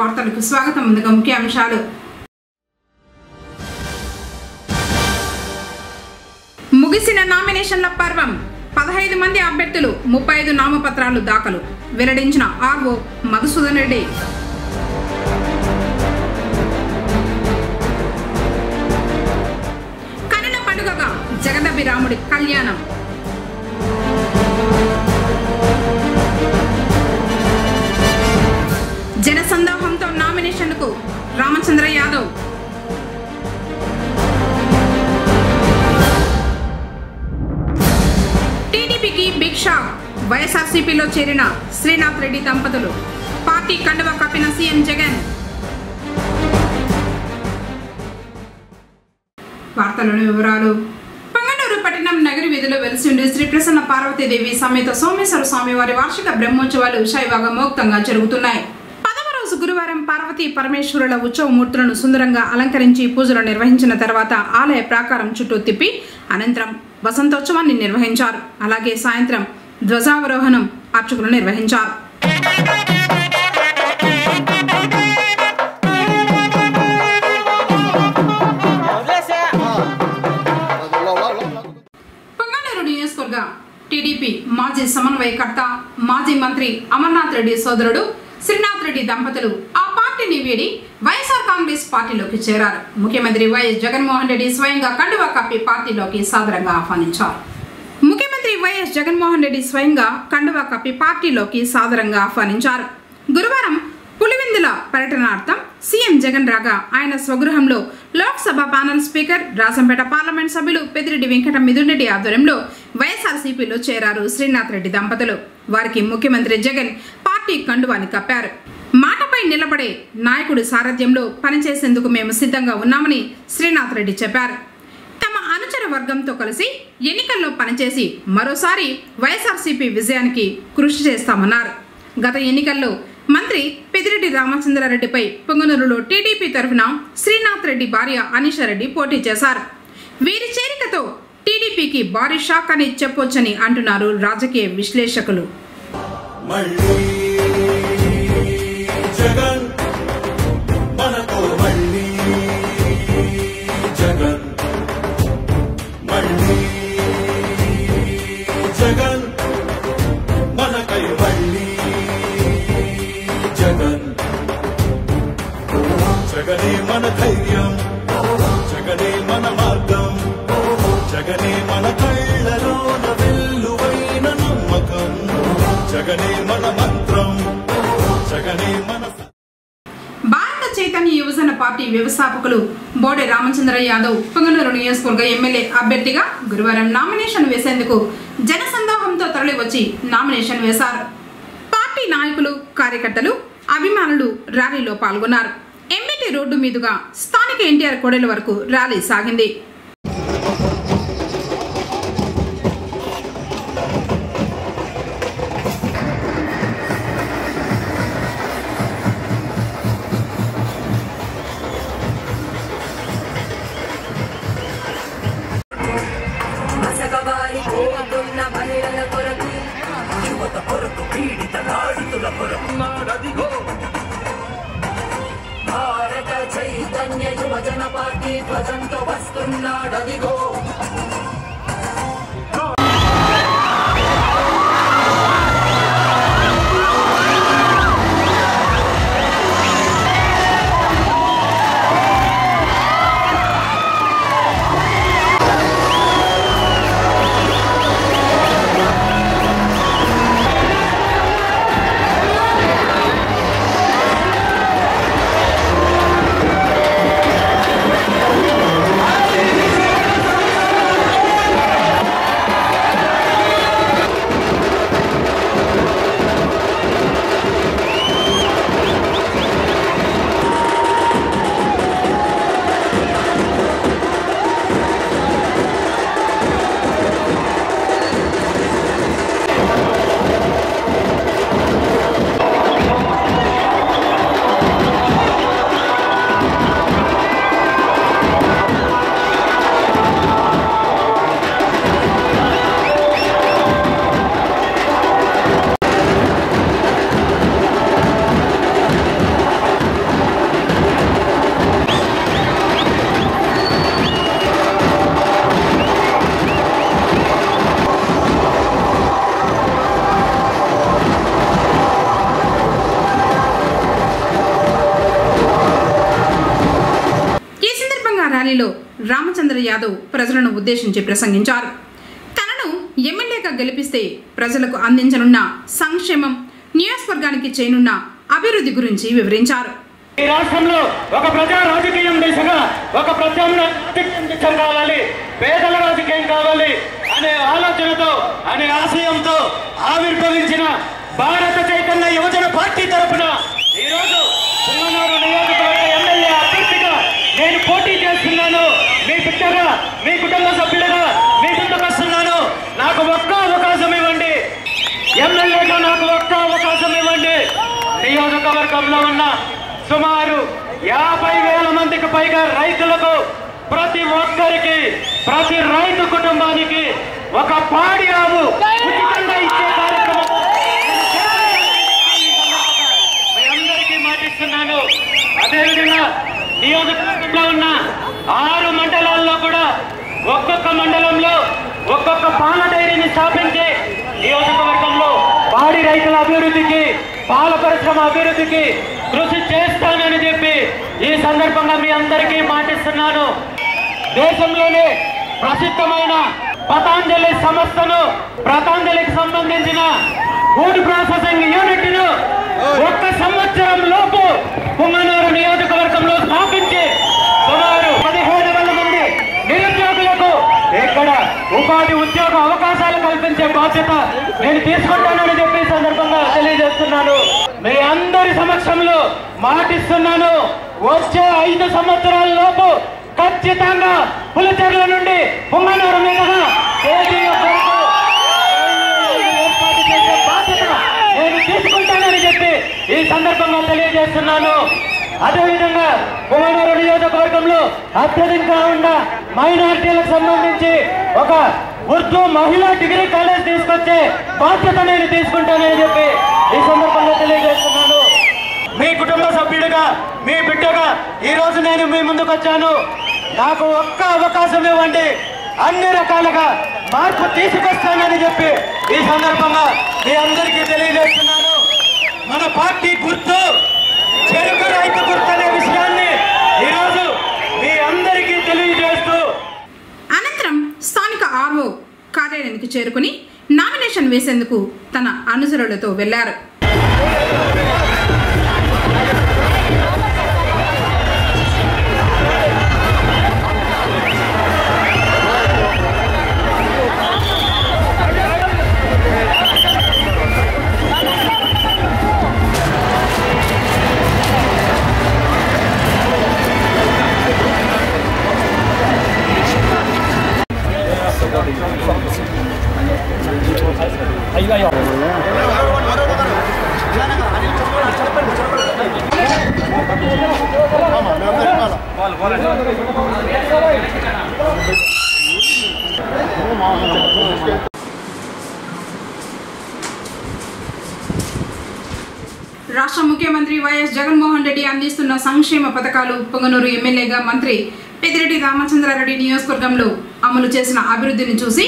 వార్తలకు స్వాగతం. ముందుగా ముఖ్య అంశాలు. ముగిసిన నామినేషన్ల పర్వం. 15 మంది అభ్యర్థులు 35 నామపత్రాలు దాఖలు. వెల్లడించిన ఆర్ఓ మధుసూదన్ రెడ్డి. కనుల పండుగగా జగదభిరాముడి కళ్యాణం. జనసందోహంతో నామినేషన్లకు రామచంద్ర యాదవ్. టీడీపీకి బిగ్ షాక్. వైఎస్ఆర్సీపీలో చేరిన శ్రీనాథ్ రెడ్డి దంపతులు. పార్టీ కండువా కప్పిన సీఎం జగన్. వార్తలోని వివరాలు. పొంగనూరు పట్టణం నగరి వీధిలో వెలిసి ఉండే శ్రీ ప్రసన్న పార్వతీదేవి సమేత సోమేశ్వర స్వామి వారి వార్షిక బ్రహ్మోత్సవాలు శైవగమోక్తంగా జరుగుతున్నాయి. గురువారం పార్వతీ పరమేశ్వరుల ఉత్సవమూర్తులను సుందరంగా అలంకరించి పూజలు నిర్వహించిన తర్వాత ఆలయ ప్రాకారం చుట్టూ తిప్పి అనంతరం వసంతోత్సవాన్ని నిర్వహించారు. అలాగే సాయంత్రం ధ్వజావరోహణం అర్చకులు నిర్వహించారు. పొంగనూరు నియోజకవర్గ టీడీపీ మాజీ సమన్వయకర్త మాజీ మంత్రి అమర్నాథ్ రెడ్డి సోదరుడు శ్రీనాథ్ రెడ్డి దంపతులు ఆ పార్టీని వీడి వైఎస్ఆర్ కాంగ్రెస్ పార్టీలోకి చేరారు. ముఖ్యమంత్రి వైఎస్ జగన్మోహన్ రెడ్డి స్వయంగా కండువా కప్పి పార్టీలోకి సాదరంగా ఆహ్వానించారు. ముఖ్యమంత్రి వైఎస్ జగన్మోహన్ రెడ్డి స్వయంగా కండువా కప్పి పార్టీలోకి సాదరంగా ఆహ్వానించారు. గురువారం పులివెందుల పర్యటనార్థం సీఎం జగన్ రాగా ఆయన స్వగృహంలో Lok Sabha panel speaker, Rajampet parliament సభ్యులు పెద్దిరెడ్డి వెంకట మిథున్ రెడ్డి ఆధ్వర్యంలో వైఎస్ఆర్సీపీలో చేరారు శ్రీనాథ్ రెడ్డి దంపతులు. వారికి ముఖ్యమంత్రి జగన్ పార్టీ కండువాని కప్పారు. మాటపై నిలబడే నాయకుడి సారథ్యంలో పనిచేసేందుకు మేము సిద్ధంగా ఉన్నామని శ్రీనాథ్ రెడ్డి చెప్పారు. తమ అనుచర వర్గంతో కలిసి ఎన్నికల్లో పనిచేసి మరోసారి వైఎస్ఆర్సీపీ విజయానికి కృషి చేస్తామన్నారు. గత ఎన్నికల్లో మంత్రి పెద్దిరెడ్డి రామచంద్రారెడ్డిపై పొంగనూరులో టీడీపీ తరఫున శ్రీనాథ్ రెడ్డి భార్య అనీషారెడ్డి పోటీ చేశారు. వీరి చేరికతో టీడీపీకి భారీ షాక్ అని చెప్పొచ్చని అంటున్నారు రాజకీయ విశ్లేషకులు. జగనే మన ధైర్యం, జగనే మన మార్గం, జగనే మన కళ్ళలోన వెల్లువైన నమ్మకం, జగనే మన మంత్రం, జగనే మన. భారత చైతన్య యువజన పార్టీ వ్యవస్థాపకులు బోడే రామచంద్ర యాదవ్ పొంగనూరు నియోజకవర్గ ఎమ్మెల్యే అభ్యర్థిగా గురువారం నామినేషన్ వేసేందుకు జనసందోహంతో తరలివచ్చి నామినేషన్ వేశారు. పార్టీ నాయకులు, కార్యకర్తలు, అభిమానులు ర్యాలీలో పాల్గొన్నారు. ఎంబీటీ రోడ్డు మీదుగా స్థానిక ఎన్టీఆర్ కోడెల వరకు ర్యాలీ సాగింది. చైతన్య యువజన పార్టీ ధ్వజంతో వస్తున్నాడదిగో. రామచంద్ర యాదవ్ ప్రజలను ఉద్దేశించి ప్రసంగించారు. తనను ఎమ్మెల్యేగా గెలిపిస్తే ప్రజలకు అందించనున్న సంక్షేమం, నియోజకవర్గానికి చేయనున్న అభివృద్ధి గురించి వివరించారు. ఈ రాష్ట్రంలో ఒక ప్రజా రాజకీయం దిశగా ఒక ప్రత్యామ్నాయం కావాలి, పేదల రాజకీయం కావాలి అనే ఆలోచనతో, అనే ఆశయంతో ఆవిర్భవించిన భారత చైతన్య యువజన పార్టీ తరఫున ఈరోజు పుంగనూరు నియోజకవర్గ ఎమ్మెల్యే అభ్యర్థిగా నేను పోటీ చేస్తున్నాను. మీ బిడ్డగా, మీ కుటుంబ సభ్యులుగా మీ ముందుకు వస్తున్నాను. నాకు ఒక్క అవకాశం ఇవ్వండి, ఎమ్మెల్యేగా నాకు ఒక్క అవకాశం ఇవ్వండి. నియోజకవర్గంలో ఉన్న సుమారు 50,000 మందికి పైగా రైతులకు, ప్రతి ఒక్కరికి, ప్రతి రైతు కుటుంబానికి ఒక పాడి ఆవు ఉచితంగా ఇచ్చే కార్యక్రమం మీ అందరికీ మాటిస్తున్నాను. అదేవిధంగా నియోజకవర్గంలో ఉన్న 6 మండలాల్లో కూడా ఒక్కొక్క మండలంలో ఒక్కొక్క పాల డైరీని స్థాపించి నియోజకవర్గంలో పాడి రైతుల అభివృద్ధికి, పాల పరిశ్రమ అభివృద్ధికి కృషి చేస్తానని చెప్పి ఈ సందర్భంగా మీ అందరికీ మాటిస్తున్నాను. దేశంలోనే ప్రసిద్ధమైన పతాంజలి సంస్థను, పతాంజలికి సంబంధించిన ఫుడ్ ప్రాసెసింగ్ యూనిట్ ను 1 సంవత్సరం లోపు పుంగనూరు నియోజకవర్గంలో స్థాపించి సుమారు 17,000 మంది నిరుద్యోగులకు ఇక్కడ ఉపాధి, ఉద్యోగ అవకాశాలు కల్పించే బాధ్యత నేను తీసుకుంటానని చెప్పి సందర్భంగా తెలియజేస్తున్నాను. మీ అందరి సమక్షంలో మాటిస్తున్నాను. వచ్చే 5 సంవత్సరాల లోపు ఖచ్చితంగా పులిచెర్ల నుండి పుంగనూరు మీదుగా ఏర్పాటు చేసే బాధ్యత నేను తీసుకుంటానని చెప్పి ఈ సందర్భంగా తెలియజేస్తున్నాను. అదేవిధంగా పుంగనూరు నియోజకవర్గంలో అత్యధికంగా ఉన్న మైనారిటీలకు సంబంధించి ఒక ఉర్దూ మహిళా డిగ్రీ కాలేజ్ తీసుకొచ్చే బాధ్యత నేను తీసుకుంటానని చెప్పి ఈ సందర్భంగా తెలియజేస్తున్నాను. మీ కుటుంబ సభ్యుడిగా, మీ బిడ్డగా ఈరోజు నేను మీ ముందుకు వచ్చాను. నాకు ఒక్క అవకాశం ఇవ్వండి, అన్ని రకాలుగా మార్పు తీసుకొస్తానని చెప్పి ఈ సందర్భంగా మీ అందరికీ తెలియజేస్తున్నాను. మన పార్టీ గుర్తు చెరుకు రైతు గుర్తు అనే విషయాన్ని ఈరోజు మీ అందరికీ తెలియజేస్తూ అనంతరం స్థానిక ఆర్ఓ కార్యాలయానికి చేరుకుని నామినేషన్ వేసేందుకు తన అనుచరులతో వెళ్లారు. రాష్ట్ర ముఖ్యమంత్రి వైఎస్ జగన్మోహన్ రెడ్డి అందిస్తున్న సంక్షేమ పథకాలు, పుంగనూరు ఎమ్మెల్యేగా మంత్రి పెద్దిరెడ్డి రామచంద్రారెడ్డి నియోజకవర్గంలో అమలు చేసిన అభివృద్ధిని చూసి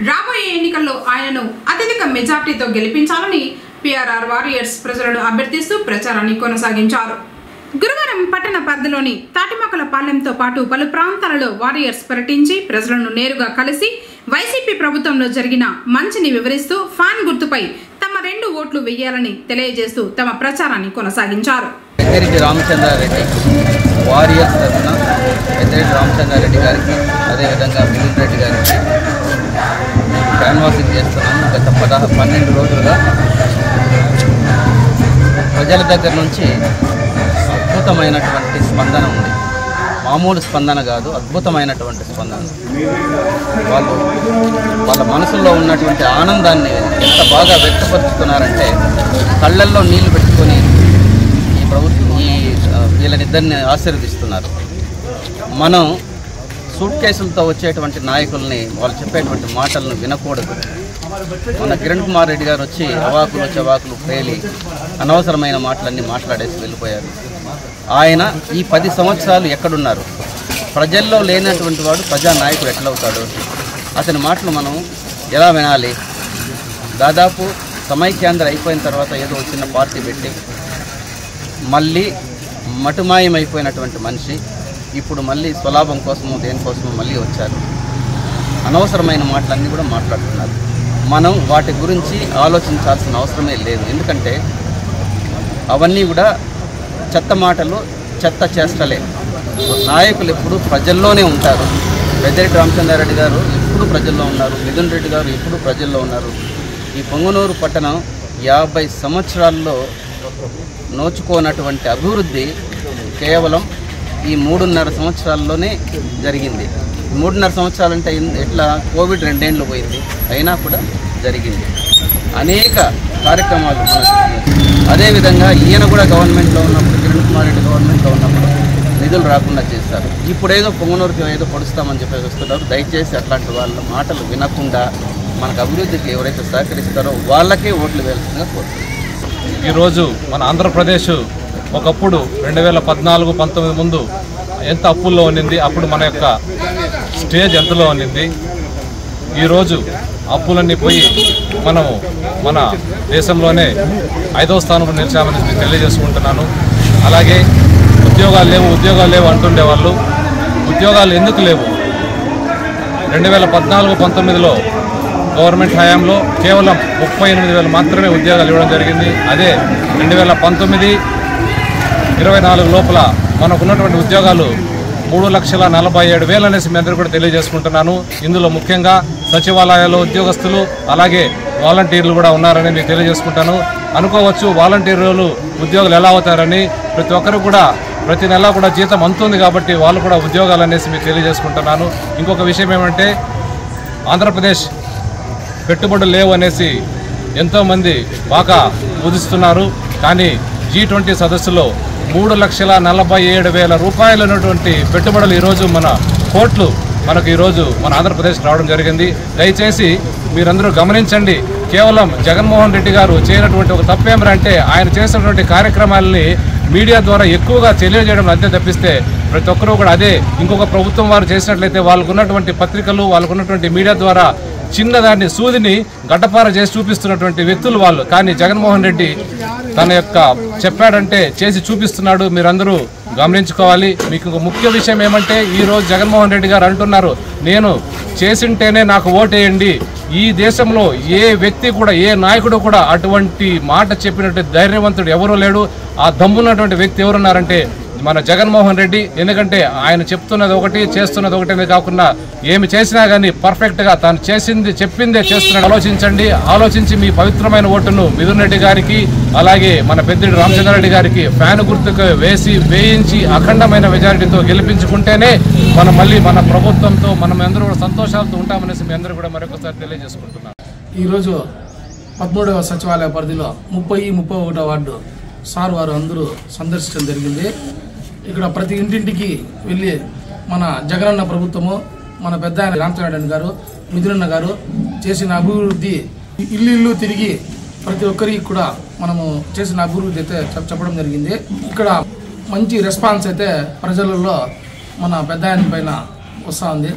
రాబోయే ఎన్నికల్లో ఆయనను అత్యధిక మెజార్టీతో గెలిపించాలని PRR వారియర్స్ ప్రజలను అభ్యర్థిస్తూ ప్రచారాన్ని కొనసాగించారు. గురువారం పట్టణ పరిధిలోని తాటిమక్కల పాలెంతో పాటు పలు ప్రాంతాలలో వారియర్స్ పర్యటించి ప్రజలను నేరుగా కలిసి వైసీపీ ప్రభుత్వంలో జరిగిన మంచిని వివరిస్తూ ఫ్యాన్ గుర్తుపై తమ 2 ఓట్లు వేయాలని తెలియజేస్తూ తమ ప్రచారాన్ని కొనసాగించారు. పెద్దిరెడ్డి రామచంద్రారెడ్డి వారియర్స్ తరఫున పెద్దిరెడ్డి రామచంద్రారెడ్డి గారికి, అదేవిధంగా మిథున్ రెడ్డి గారికి క్యాన్వాసింగ్ చేస్తున్నాము. గత 12 రోజులుగా ప్రజల దగ్గర నుంచి అద్భుతమైనటువంటి స్పందన ఉంది. మామూలు స్పందన కాదు, అద్భుతమైనటువంటి స్పందన. వాళ్ళ మనసులో ఉన్నటువంటి ఆనందాన్ని ఎంత బాగా వ్యక్తపరుచుతున్నారంటే కళ్ళల్లో నీళ్లు పెట్టుకొని వీళ్ళనిద్దరిని ఆశీర్వదిస్తున్నారు. మనం సూట్ కేసులతో వచ్చేటువంటి నాయకుల్ని, వాళ్ళు చెప్పేటువంటి మాటలను వినకూడదు. మన కిరణ్ కుమార్ రెడ్డి గారు వచ్చి అవాకులు చవాకులు పేలి అనవసరమైన మాటలన్నీ మాట్లాడేసి వెళ్ళిపోయారు. ఆయన ఈ 10 సంవత్సరాలు ఎక్కడున్నారు? ప్రజల్లో లేనటువంటి వాడు ప్రజానాయకుడు ఎట్లవుతాడు? అతని మాటలు మనం ఎలా వినాలి? దాదాపు సమైక్యాంధ్ర అయిపోయిన తర్వాత ఏదో చిన్న పార్టీ పెట్టి మళ్ళీ మటుమాయమైపోయినటువంటి మనిషి. ఇప్పుడు మళ్ళీ స్వలాభం కోసమో దేనికోసమో మళ్ళీ వచ్చారు. అనవసరమైన మాటలన్నీ కూడా మాట్లాడుతున్నారు. మనం వాటి గురించి ఆలోచించాల్సిన అవసరమే లేదు. ఎందుకంటే అవన్నీ కూడా చెత్త మాటలు, చెత్త చేష్టలే. నాయకులు ఎప్పుడు ప్రజల్లోనే ఉంటారు. పెద్దిరెడ్డి రామచంద్రారెడ్డి గారు ఎప్పుడు ప్రజల్లో ఉన్నారు, మిథున్ రెడ్డి గారు ఎప్పుడు ప్రజల్లో ఉన్నారు. ఈ పొంగనూరు పట్టణం 50 సంవత్సరాల్లో నోచుకోనటువంటి అభివృద్ధి కేవలం ఈ 3.5 సంవత్సరాల్లోనే జరిగింది. 3.5 సంవత్సరాలంటే ఎట్లా, కోవిడ్ 2 ఏళ్ళు పోయింది, అయినా కూడా జరిగింది. అనేక కార్యక్రమాలు అదేవిధంగా ఈయన కూడా గవర్నమెంట్లో ఉన్నప్పుడు, కిరణ్ కుమార్ రెడ్డి గవర్నమెంట్లో ఉన్నప్పుడు నిధులు రాకుండా చేశారు. ఇప్పుడేదో పొంగనూరుకి ఏదో పొడుస్తామని చెప్పేసి వస్తున్నారు. దయచేసి అట్లాంటి వాళ్ళ మాటలు వినకుండా మనకు అభివృద్ధికి ఎవరైతే సహకరిస్తారో వాళ్ళకే ఓట్లు వేయాల్సిందిగా కోరుతున్నాం. ఈరోజు మన ఆంధ్రప్రదేశ్ ఒకప్పుడు 2014-19 ముందు ఎంత అప్పుల్లో ఉన్నింది, అప్పుడు మన యొక్క స్టేజ్ ఎంతలో ఉన్నింది. ఈరోజు అప్పులన్నీ పోయి మనము మన దేశంలోనే 5వ స్థానంలో నిలిచామని తెలియజేసుకుంటున్నాను. అలాగే ఉద్యోగాలు లేవు అంటుండేవాళ్ళు. ఉద్యోగాలు ఎందుకు లేవు? 2014-19లో గవర్నమెంట్ హయాంలో కేవలం 38,000 మాత్రమే ఉద్యోగాలు ఇవ్వడం జరిగింది. అదే 2019-24 లోపల మనకున్నటువంటి ఉద్యోగాలు 3,47,000 అనేసి మీ అందరూ కూడా తెలియజేసుకుంటున్నాను. ఇందులో ముఖ్యంగా సచివాలయాల్లో ఉద్యోగస్తులు అలాగే వాలంటీర్లు కూడా ఉన్నారని మీకు తెలియజేసుకుంటాను. అనుకోవచ్చు వాలంటీర్లు ఉద్యోగులు ఎలా అవుతారని. ప్రతి ఒక్కరు కూడా ప్రతి నెల కూడా జీతం అందుతుంది కాబట్టి వాళ్ళు కూడా ఉద్యోగాలు అనేసి మీకు తెలియజేసుకుంటున్నాను. ఇంకొక విషయం ఏమంటే ఆంధ్రప్రదేశ్ పెట్టుబడులు లేవు అనేసి ఎంతోమంది బాగా ఊదిస్తున్నారు. కానీ G20 సదస్సులో 3,47,000 రూపాయలు ఉన్నటువంటి పెట్టుబడులు ఈరోజు మన కోట్లు మనకు ఈరోజు మన ఆంధ్రప్రదేశ్ రావడం జరిగింది. దయచేసి మీరందరూ గమనించండి. కేవలం జగన్మోహన్ రెడ్డి గారు చేయనటువంటి ఒక తప్పేమరంటే ఆయన చేసినటువంటి కార్యక్రమాలని మీడియా ద్వారా ఎక్కువగా తెలియజేయడం అంతే తప్పిస్తే ప్రతి ఒక్కరూ కూడా అదే ఇంకొక ప్రభుత్వం వారు చేసినట్లయితే వాళ్ళకున్నటువంటి పత్రికలు వాళ్ళకున్నటువంటి మీడియా ద్వారా చిన్నదాన్ని సూదిని గడ్డపార చేసి చూపిస్తున్నటువంటి వ్యక్తులు వాళ్ళు. కానీ జగన్మోహన్ రెడ్డి తన యొక్క చెప్పాడంటే చేసి చూపిస్తున్నాడు. మీరందరూ గమనించుకోవాలి. మీకు ఒక ముఖ్య విషయం ఏమంటే ఈరోజు జగన్మోహన్ రెడ్డి గారు అంటున్నారు, నేను చేసింటేనే నాకు ఓటేయండి. ఈ దేశంలో ఏ వ్యక్తి కూడా ఏ నాయకుడు కూడా అటువంటి మాట చెప్పినట్టు ధైర్యవంతుడు ఎవరూ లేడు. ఆ దమ్మున్నటువంటి వ్యక్తి ఎవరున్నారంటే మన జగన్మోహన్ రెడ్డి. ఎందుకంటే ఆయన చెప్తున్నది ఒకటి చేస్తున్నది ఒకటి కాకుండా ఏమి చేసినా కానీ పర్ఫెక్ట్గా తాను చేసింది చెప్పిందే చేస్తున్నాడు. ఆలోచించి మీ పవిత్రమైన ఓటును మిథున్ రెడ్డి గారికి అలాగే మన పెద్దిరెడ్డి రామచంద్రారెడ్డి గారికి ఫ్యాన్ గుర్తుకు వేయించి అఖండమైన మెజారిటీతో గెలిపించుకుంటేనే మనం మళ్ళీ మన ప్రభుత్వంతో మనం అందరూ కూడా సంతోషాలతో ఉంటామనేసి మీ అందరూ కూడా మరొకసారి తెలియజేసుకుంటున్నాం. ఈరోజు 13వ సచివాలయ పరిధిలో 30-31వ వార్డు సార్ వారు అందరూ సందర్శించడం జరిగింది. ఇక్కడ ప్రతి ఇంటింటికి వెళ్ళి మన జగనన్న ప్రభుత్వము, మన పెద్ద ఆయన రామచంద్రారెడ్డి గారు, మిథునన్న గారు చేసిన అభివృద్ధి ఇల్లు తిరిగి ప్రతి ఒక్కరికి కూడా మనము చేసిన అభివృద్ధి అయితే చెప్పడం జరిగింది. ఇక్కడ మంచి రెస్పాన్స్ అయితే ప్రజలలో మన పెద్ద ఆయన పైన వస్తూ ఉంది.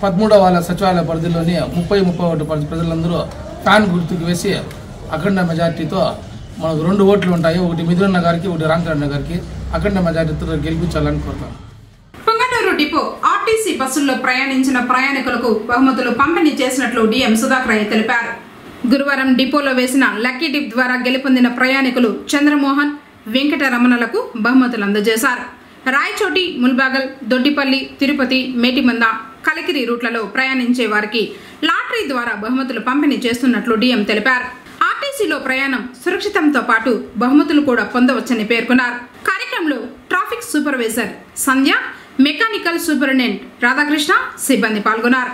13వ సచివాలయ పరిధిలోని 30-31 ప్రజలందరూ ఫ్యాన్ గుర్తుకు వేసి అఖండ మెజార్టీతో మనకు 2 ఓట్లు ఉంటాయి. ఒకటి మిథునన్న గారికి, ఒకటి రామచంద్రన్న గారికి అఖండ మెజార్టీతో గెలిపించాలని కోరుతాను. పొంగనూరు డిపో ఆర్టీసీ బస్సుల్లో ప్రయాణించిన ప్రయాణికులకు బహుమతులు పంపిణీ చేసినట్లు డిఎం సుధాకర్ తెలిపారు. గురువారం డిపోలో వేసిన లక్కీ డిప్ ద్వారా గెలుపొందిన ప్రయాణికులు చంద్రమోహన్, వెంకటరమణలకు బహుమతులు అందజేశారు. రాయచోటి, ముల్బాగల్, దొడ్డిపల్లి, తిరుపతి, మేటిమంద, కలికిరి రూట్లలో ప్రయాణించే వారికి లాటరీ ద్వారా బహుమతులు పంపిణీ చేస్తున్నట్లు డిఎం తెలిపారు. ఆర్టీసీలో ప్రయాణం సురక్షితంతో పాటు బహుమతులు కూడా పొందవచ్చని పేర్కొన్నారు. కార్యక్రమంలో ట్రాఫిక్ సూపర్వైజర్ సంధ్య, మెకానికల్ సూపరింటెండెంట్ రాధాకృష్ణ సిబ్బంది పాల్గొన్నారు.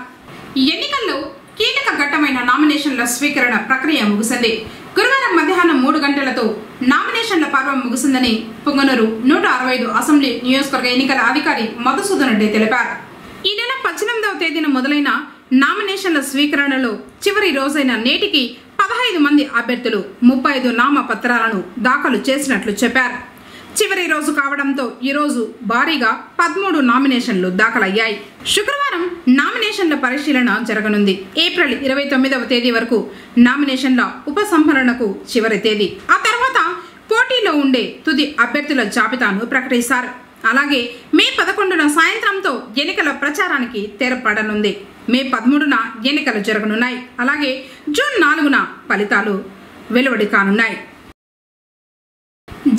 ఈ ఎన్నికల్లో కీలక ఘట్టమైన నామినేషన్ల స్వీకరణ ప్రక్రియ ముగిసింది. గురువారం మధ్యాహ్నం 3 గంటలతో నామినేషన్ల పర్వం ముగిసిందని పొంగనూరు 165 అసెంబ్లీ నియోజకవర్గ ఎన్నికల అధికారి మధుసూదన్ రెడ్డి తెలిపారు. ఈ నెల 18వ తేదీన మొదలైన నామినేషన్ల స్వీకరణలో చివరి రోజైన నేటికి 15 మంది అభ్యర్థులు 35 నామపత్రాలను దాఖలు చేసినట్లు చెప్పారు. చివరి రోజు కావడంతో ఈరోజు భారీగా 13 నామినేషన్లు దాఖలయ్యాయి. శుక్రవారం నామినేషన్ల పరిశీలన జరగనుంది. ఏప్రిల్ 29వ తేదీ వరకు నామినేషన్ల ఉపసంహరణకు చివరి తేదీ. ఆ తర్వాత పోటీలో ఉండే తుది అభ్యర్థుల జాబితాను ప్రకటిస్తారు. అలాగే మే 11న సాయంత్రంతో ఎన్నికల ప్రచారానికి తెరపడనుంది. మే 13న ఎన్నికలు జరగనున్నాయి. అలాగే జూన్ 4న ఫలితాలు వెలువడి కానున్నాయి.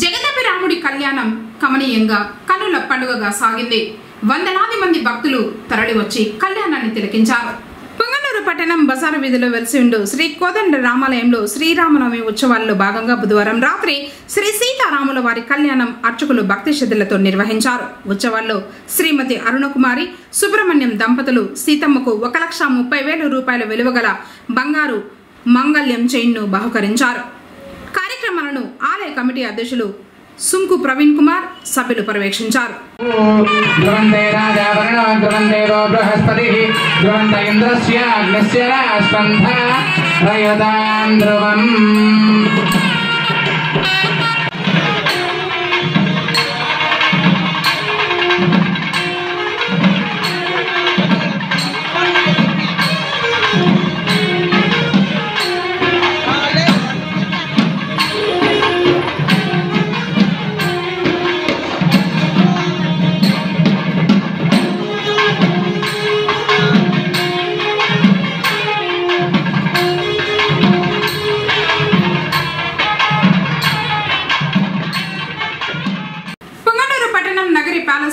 జగదపి రాముడి కళ్యాణం కమనీయంగా కన్నుల పండుగగా సాగింది. వందలాది మంది భక్తులు తరలివచ్చి కళ్యాణాన్ని తిలకించారు. పుంగనూరు పట్టణం బజారు వీధిలో వెలిసి ఉండు శ్రీ కోదండ రామాలయంలో శ్రీరామనవమి ఉత్సవాల్లో భాగంగా బుధవారం రాత్రి శ్రీ సీతారాముల వారి కళ్యాణం అర్చకులు భక్తి శ్రద్ధలతో నిర్వహించారు. ఉత్సవాల్లో శ్రీమతి అరుణకుమారి సుబ్రహ్మణ్యం దంపతులు సీతమ్మకు 1,30,000 రూపాయల విలువగల బంగారు మంగళ్యం చైన్ను బహుకరించారు. కార్యక్రమాలను ఆలయ కమిటీ అధ్యక్షులు సుంకు ప్రవీణ్ కుమార్ సభ్యులు పర్యవేక్షించారు.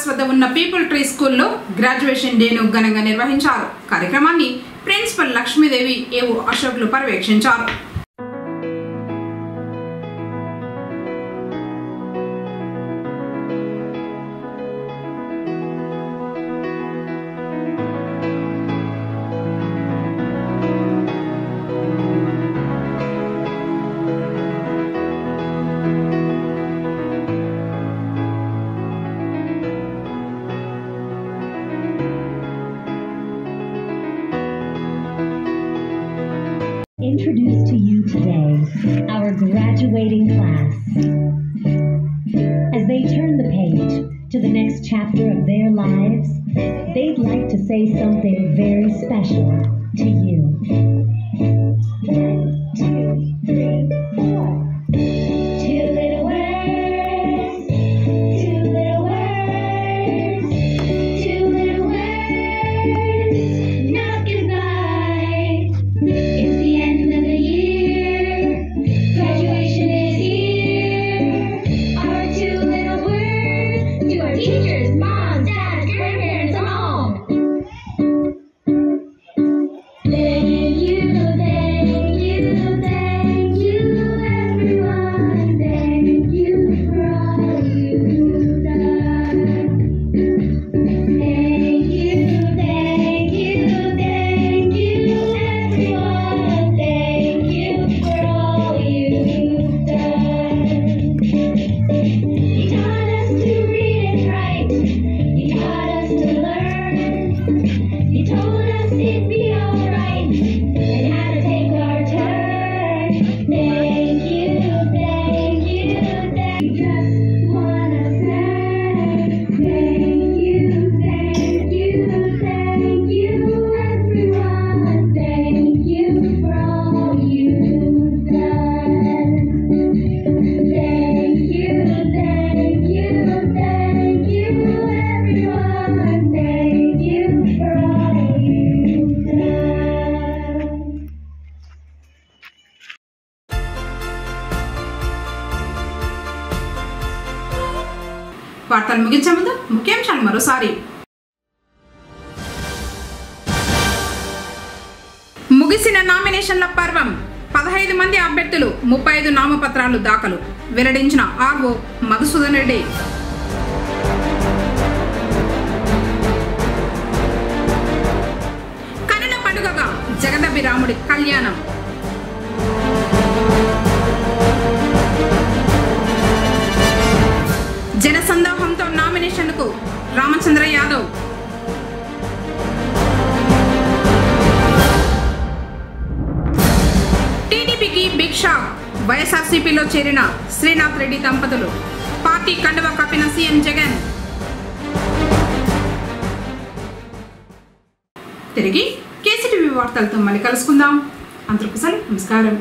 వద్ద ఉన్న పీపుల్ ట్రీ స్కూల్లో గ్రాడ్యుయేషన్ డేను ఘనంగా నిర్వహించారు. కార్యక్రమాన్ని ప్రిన్సిపల్ లక్ష్మీదేవి ఏవో అశోక్లు పర్యవేక్షించారు. Introduce to you today our graduating class. As they turn the page to the next chapter of their lives, they'd like to say something very special to you. 1, 2, 3, 4. 2 little words, 2 little words, 2 little words, not goodbye. It's the end of the year, graduation is here. Our 2 little words to our teachers, moms, dads, grandparents, and all. Thank you, thank you, thank you, everyone. Thank you for all you've done. Thank you, thank you, thank you, everyone. Thank you for all you've done. You taught us to read and write. You taught us to learn. You told us it'd be alright and how to take our turn. Thank you, thank you, thank you. Just wanna say thank you, thank you, thank you, everyone. Thank you for all you've done. Thank you, thank you, thank you, everyone. Thank you for all you've done. వార్తలు ముగించే ముందు ముఖ్యాంశాలు మరోసారి. ముగిసిన నామినేషన్ల పర్వం. 15 మంది అభ్యర్థులు 35 నామపత్రాలు దాఖలు. వెల్లడించిన ఆర్ఓ మధుసూదన్ రెడ్డి. కన్నుల పండుగగా జగదపి రాముడి కళ్యాణం. జనసందోహంతో నామినేషన్కు రామచంద్ర యాదవ్. టీడీపీకి బిగ్ షాక్. వైఎస్ఆర్సీపీలో చేరిన శ్రీనాథ్ రెడ్డి దంపతులు. పార్టీ కండువా కప్పిన సీఎం జగన్. తిరిగి కేసీటీవీ వార్తలతో మళ్ళీ కలుసుకుందాం. అందరికీ నమస్కారం.